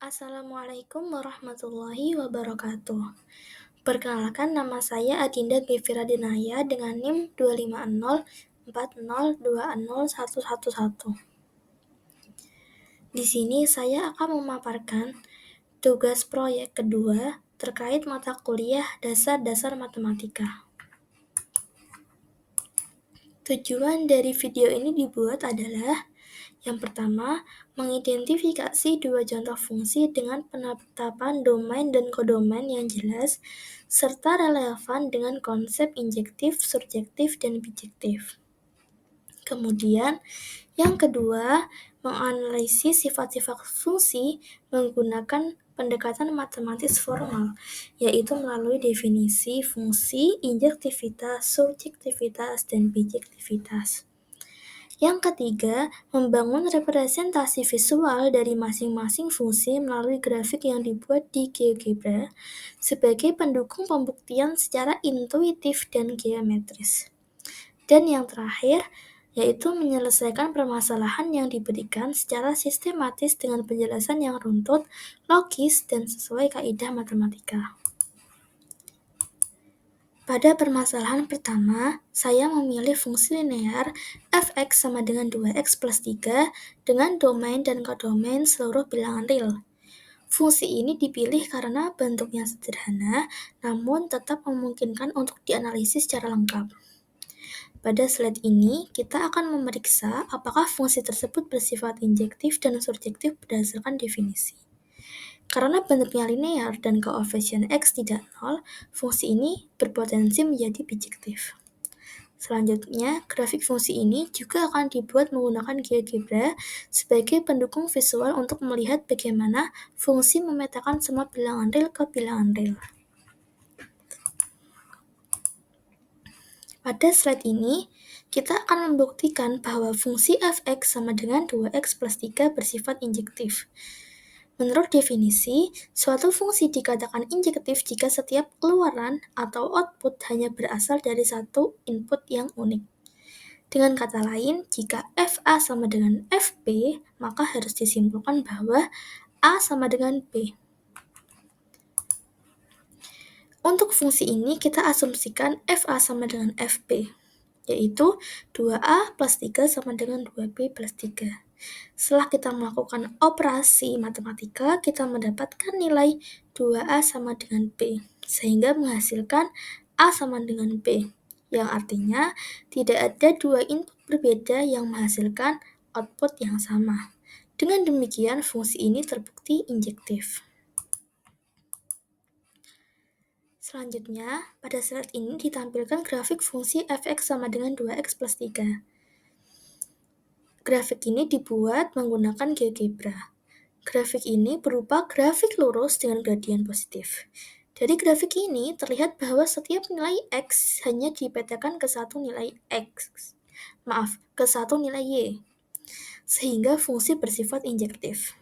Assalamualaikum warahmatullahi wabarakatuh. Perkenalkan, nama saya Adinda Gevira Dinaya dengan NIM 25040201111. Di sini saya akan memaparkan tugas proyek kedua terkait mata kuliah Dasar-Dasar Matematika. Tujuan dari video ini dibuat adalah: yang pertama, mengidentifikasi dua contoh fungsi dengan penetapan domain dan kodomain yang jelas, serta relevan dengan konsep injektif, surjektif, dan bijektif. Kemudian, yang kedua, menganalisis sifat-sifat fungsi menggunakan pendekatan matematis formal, yaitu melalui definisi fungsi, injektivitas, surjektivitas, dan bijektivitas. Yang ketiga, membangun representasi visual dari masing-masing fungsi melalui grafik yang dibuat di GeoGebra sebagai pendukung pembuktian secara intuitif dan geometris. Dan yang terakhir, yaitu menyelesaikan permasalahan yang diberikan secara sistematis dengan penjelasan yang runtut, logis, dan sesuai kaidah matematika. Pada permasalahan pertama, saya memilih fungsi linear f(x) sama dengan 2x plus 3 dengan domain dan kodomain seluruh bilangan real. Fungsi ini dipilih karena bentuknya sederhana, namun tetap memungkinkan untuk dianalisis secara lengkap. Pada slide ini, kita akan memeriksa apakah fungsi tersebut bersifat injektif dan surjektif berdasarkan definisi. Karena bentuknya linear dan koefisien x tidak nol, fungsi ini berpotensi menjadi bijektif. Selanjutnya, grafik fungsi ini juga akan dibuat menggunakan GeoGebra sebagai pendukung visual untuk melihat bagaimana fungsi memetakan semua bilangan real ke bilangan real. Pada slide ini, kita akan membuktikan bahwa fungsi f(x) sama dengan 2x plus 3 bersifat injektif. Menurut definisi, suatu fungsi dikatakan injektif jika setiap keluaran atau output hanya berasal dari satu input yang unik. Dengan kata lain, jika FA sama dengan FB, maka harus disimpulkan bahwa A sama dengan B. Untuk fungsi ini, kita asumsikan FA sama dengan FB, yaitu 2A plus 3 sama dengan 2B plus 3. Setelah kita melakukan operasi matematika, kita mendapatkan nilai 2A sama dengan B, sehingga menghasilkan A sama dengan B, yang artinya tidak ada dua input berbeda yang menghasilkan output yang sama. Dengan demikian, fungsi ini terbukti injektif. Selanjutnya, pada slide ini ditampilkan grafik fungsi f(x) sama dengan 2x plus 3. Grafik ini dibuat menggunakan GeoGebra. Grafik ini berupa grafik lurus dengan gradien positif. Dari grafik ini terlihat bahwa setiap nilai x hanya dipetakan ke satu nilai y, sehingga fungsi bersifat injektif.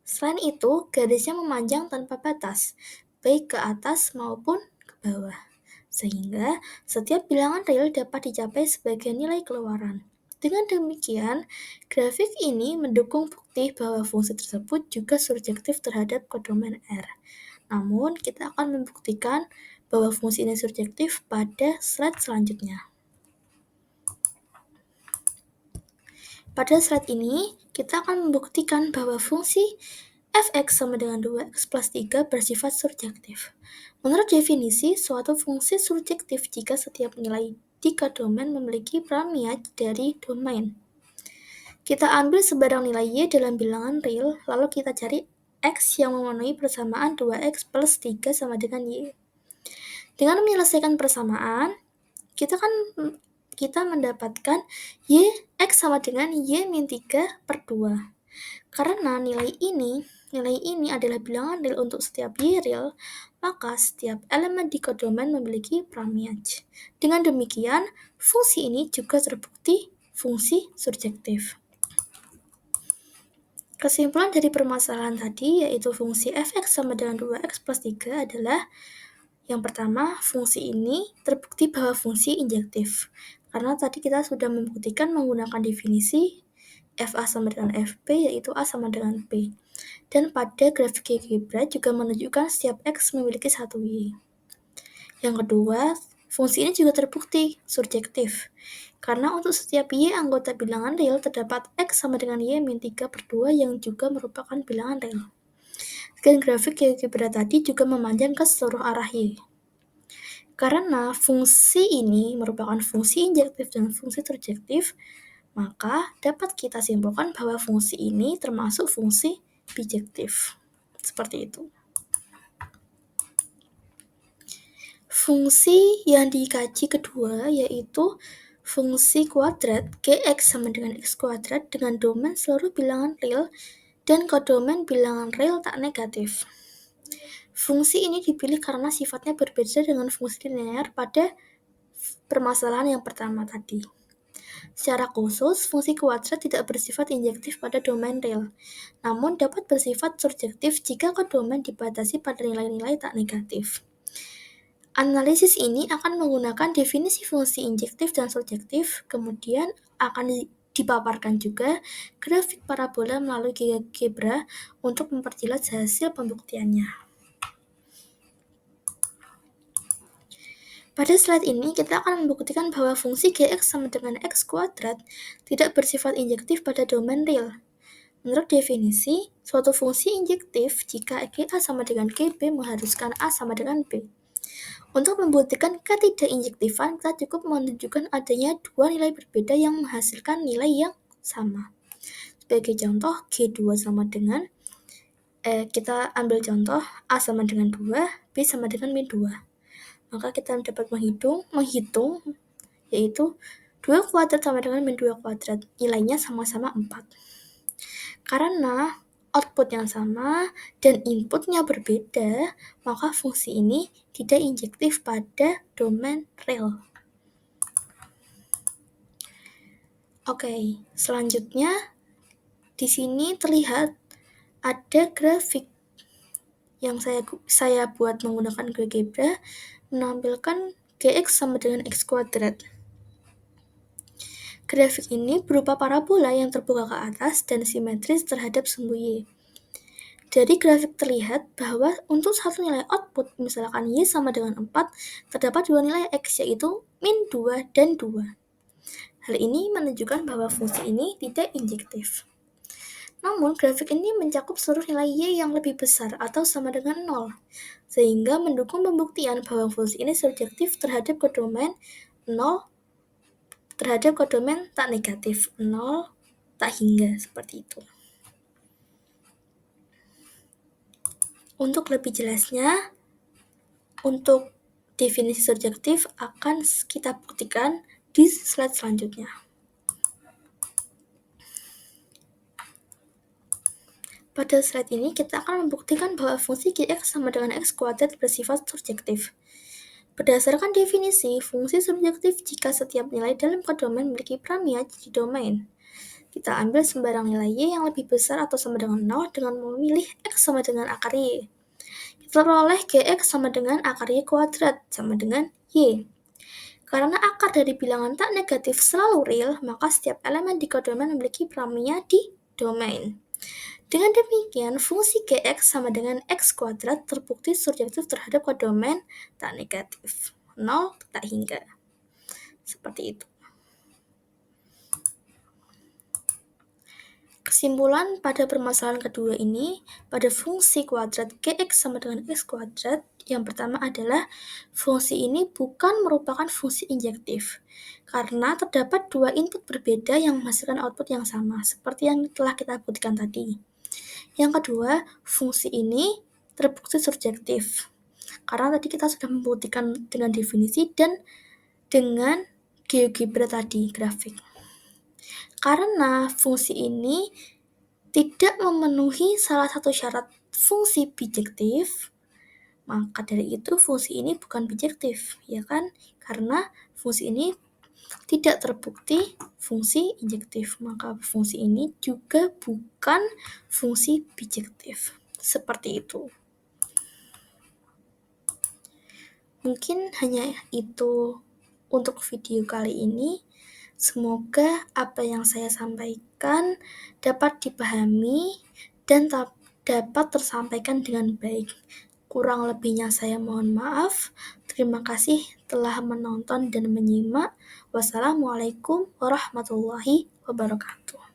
Selain itu, garisnya memanjang tanpa batas, baik ke atas maupun ke bawah, sehingga setiap bilangan real dapat dicapai sebagai nilai keluaran. Dengan demikian, grafik ini mendukung bukti bahwa fungsi tersebut juga surjektif terhadap kodomain R. Namun, kita akan membuktikan bahwa fungsi ini surjektif pada slide selanjutnya. Pada slide ini, kita akan membuktikan bahwa fungsi f(x) sama dengan 2x plus 3 bersifat surjektif. Menurut definisi, suatu fungsi surjektif jika setiap nilai di kodomain memiliki premiaj dari domain. Kita ambil sebarang nilai y dalam bilangan real, lalu kita cari x yang memenuhi persamaan 2x plus 3 sama dengan y. Dengan menyelesaikan persamaan, kita mendapatkan x sama dengan y min 3 per 2. Karena nilai ini adalah bilangan real untuk setiap y real, maka setiap elemen di kodomain memiliki premiaj. Dengan demikian, fungsi ini juga terbukti fungsi surjektif. Kesimpulan dari permasalahan tadi, yaitu fungsi f(x) sama dengan 2x plus 3 adalah: yang pertama, fungsi ini terbukti bahwa fungsi injektif. Karena tadi kita sudah membuktikan menggunakan definisi FA sama dengan FB, yaitu A sama dengan B. Dan pada grafik GeoGebra juga menunjukkan setiap X memiliki satu Y. Yang kedua, fungsi ini juga terbukti surjektif. Karena untuk setiap Y anggota bilangan real terdapat X sama dengan Y min 3 per 2 yang juga merupakan bilangan real. Dan grafik GeoGebra tadi juga memanjang ke seluruh arah Y. Karena fungsi ini merupakan fungsi injektif dan fungsi surjektif, maka dapat kita simpulkan bahwa fungsi ini termasuk fungsi bijektif. Seperti itu. Fungsi yang dikaji kedua yaitu fungsi kuadrat Gx sama dengan X kuadrat dengan domain seluruh bilangan real dan kodomain bilangan real tak negatif. Fungsi ini dipilih karena sifatnya berbeda dengan fungsi linear pada permasalahan yang pertama tadi. Secara khusus, fungsi kuadrat tidak bersifat injektif pada domain real, namun dapat bersifat surjektif jika kodomain dibatasi pada nilai-nilai tak negatif. Analisis ini akan menggunakan definisi fungsi injektif dan surjektif, kemudian akan dipaparkan juga grafik parabola melalui GeoGebra untuk memperjelas hasil pembuktiannya. Pada slide ini, kita akan membuktikan bahwa fungsi Gx sama dengan X kuadrat tidak bersifat injektif pada domain real. Menurut definisi, suatu fungsi injektif jika GA sama dengan GB mengharuskan A sama dengan B. Untuk membuktikan ketidak인jektifan, kita cukup menunjukkan adanya dua nilai berbeda yang menghasilkan nilai yang sama. Sebagai contoh, G2 sama dengan, kita ambil contoh A sama dengan 2, B sama dengan min 2. Maka kita dapat menghitung yaitu 2 kuadrat sama dengan min 2 kuadrat. Nilainya sama-sama 4. Karena output yang sama dan inputnya berbeda, maka fungsi ini tidak injektif pada domain real. Oke, selanjutnya di sini terlihat ada grafik yang saya buat menggunakan GeoGebra menampilkan Gx sama dengan X kuadrat. Grafik ini berupa parabola yang terbuka ke atas dan simetris terhadap sumbu Y. Dari grafik terlihat bahwa untuk satu nilai output, misalkan Y sama dengan 4, terdapat dua nilai X yaitu min 2 dan 2. Hal ini menunjukkan bahwa fungsi ini tidak injektif. Namun, grafik ini mencakup seluruh nilai Y yang lebih besar atau sama dengan 0, sehingga mendukung pembuktian bahwa fungsi ini surjektif terhadap kodomain 0 terhadap kodomain tak negatif 0 tak hingga, seperti itu. Untuk lebih jelasnya, untuk definisi surjektif akan kita buktikan di slide selanjutnya. Pada slide ini, kita akan membuktikan bahwa fungsi Gx sama dengan X kuadrat bersifat surjektif. Berdasarkan definisi, fungsi surjektif jika setiap nilai dalam kodomain memiliki premia di domain. Kita ambil sembarang nilai Y yang lebih besar atau sama dengan 0 dengan memilih X sama dengan akar Y. Kita peroleh Gx sama dengan akar Y kuadrat sama dengan Y. Karena akar dari bilangan tak negatif selalu real, maka setiap elemen di kodomain memiliki premia di domain. Dengan demikian, fungsi Gx sama dengan X kuadrat terbukti surjektif terhadap kodomain tak negatif, 0 tak hingga. Seperti itu. Kesimpulan pada permasalahan kedua ini, pada fungsi kuadrat Gx sama dengan X kuadrat, yang pertama adalah fungsi ini bukan merupakan fungsi injektif, karena terdapat dua input berbeda yang menghasilkan output yang sama, seperti yang telah kita buktikan tadi. Yang kedua, fungsi ini terbukti surjektif, karena tadi kita sudah membuktikan dengan definisi dan dengan GeoGebra tadi, grafik. Karena fungsi ini tidak memenuhi salah satu syarat fungsi bijektif, maka dari itu fungsi ini bukan bijektif, ya kan? Karena fungsi ini tidak terbukti fungsi injektif, maka fungsi ini juga bukan fungsi bijektif. Seperti itu. Mungkin hanya itu untuk video kali ini. Semoga apa yang saya sampaikan dapat dipahami dan dapat tersampaikan dengan baik. Kurang lebihnya saya mohon maaf. Terima kasih telah menonton dan menyimak. Wassalamualaikum warahmatullahi wabarakatuh.